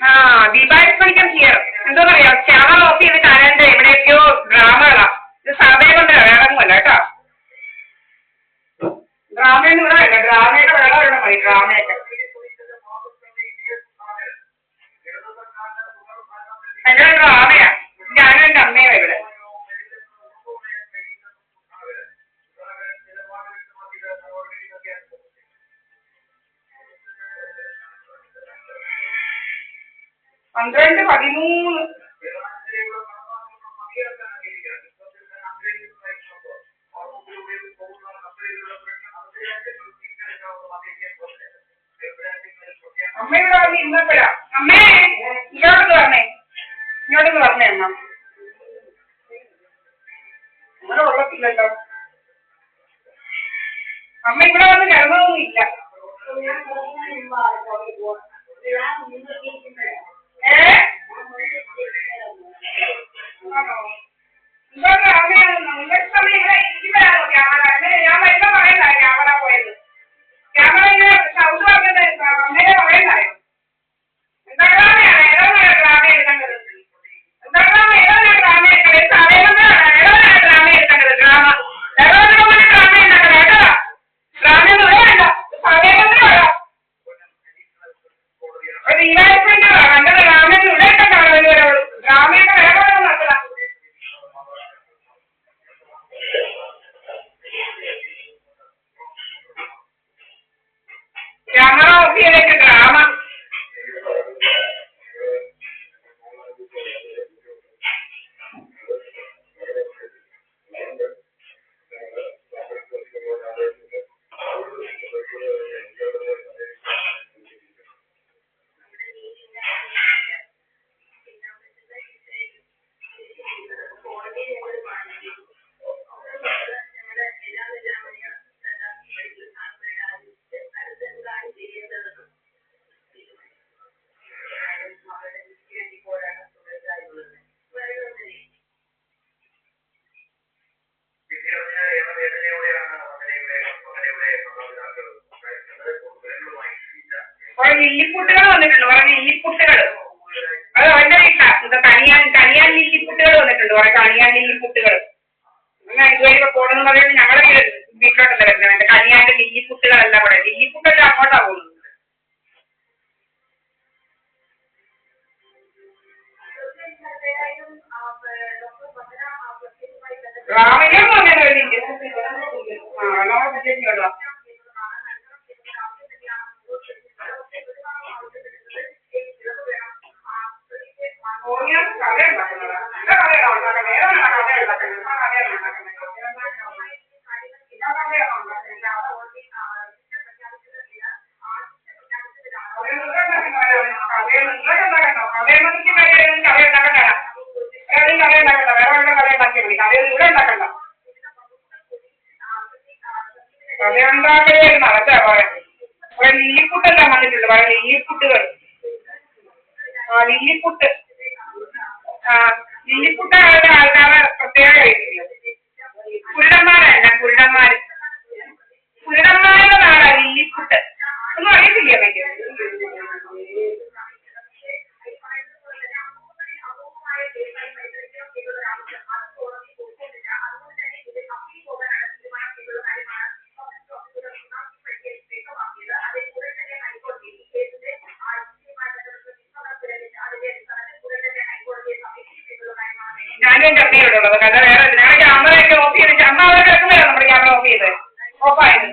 ദീപാവലിക്കാൻ here എന്തോ പറയാ camera off ചെയ്ത് കാണാണ്ട് എവിടെയൊക്കെയോ ഡ്രാമകളാ. ഇത് സമയം കൊണ്ട് വേറൊന്നുമല്ല കേട്ടോ. ഡ്രാമയൊന്നും ഇവിടെ വേണ്ട. ഡ്രാമയുടെ വേറെ വേണം മതി. ഡ്രാമയൊക്കെ എന്റെ ഡ്രാമയാ. ഞാനും എന്റെ അമ്മയോ ഇവിടെ. പന്ത്രണ്ട് 13 അമ്മ ഇവിടെ വന്ന് ഇന്നപ്പോഴാ. അമ്മേ ഇങ്ങോട്ടൊന്ന് പറഞ്ഞേ. ഇങ്ങോട്ടൊന്ന് പറഞ്ഞേ അമ്മ. അങ്ങനെ ഉള്ളത്തില്ലല്ലോ. അമ്മ ഇവിടെ വന്ന് കിടന്നതൊന്നും ഇല്ല. ക്യാമറ ഓഫ് ചെയ്തേക്ക്. ഡ്രാമ കുറെ ലില്ലിപ്പുട്ടുകൾ വന്നിട്ടുണ്ട്. കുറെ ലില്ലിപ്പുട്ടുകൾ. അത് അവന്റെ വീട്ടിലാ. കണിയാൻ ലില്ലിപ്പുട്ടുകൾ വന്നിട്ടുണ്ട്. കുറെ കണിയാൻ ലില്ലിപ്പുട്ടുകൾ. അങ്ങനെ ഇതുവരെ പോകണമെന്ന് പറയുന്നത് ഞങ്ങളുടെ വീട്ടിലോട്ടല്ല വരുന്നത്. കണിയാന്റെ ലില്ലിപ്പുട്ടുകളല്ല. അവിടെ ലില്ലിപ്പുട്ടല്ല അങ്ങോട്ടാ പോകുന്നത്. രാമയ്യൊന്നും അങ്ങനെ വരുന്നില്ല. കഥയുണ്ടാക്കലായിരുന്നു. അതൊക്കെ പറയാം. കുറെ ലില്ലിപ്പുട്ടെല്ലാം വന്നിട്ടുണ്ട്. കുറെ ലില്ലിപ്പുട്ടുകൾ. ലില്ലിപ്പുട്ട്. ലില്ലിപ്പുട്ട് ആൾക്കാരെ പ്രത്യേക കഴിക്കില്ല. കുരുടന്മാരല്ല. കുരുടന്മാരുടെ നാടാ ലില്ലിപ്പുട്ട്. ഒന്നും അറിയത്തില്ല എനിക്ക്. ഞാനും എന്റെ അമ്മയോടുള്ളത്. കഥ വേറെ. ഞങ്ങളുടെ ക്യാമറയൊക്കെ ഓഫ് ചെയ്ത് അമ്മ അവിടെ കിടക്കുമ്പോഴാണ് നമ്മുടെ ക്യാമറ ഓഫ് ചെയ്തത്. ഓഫായത്.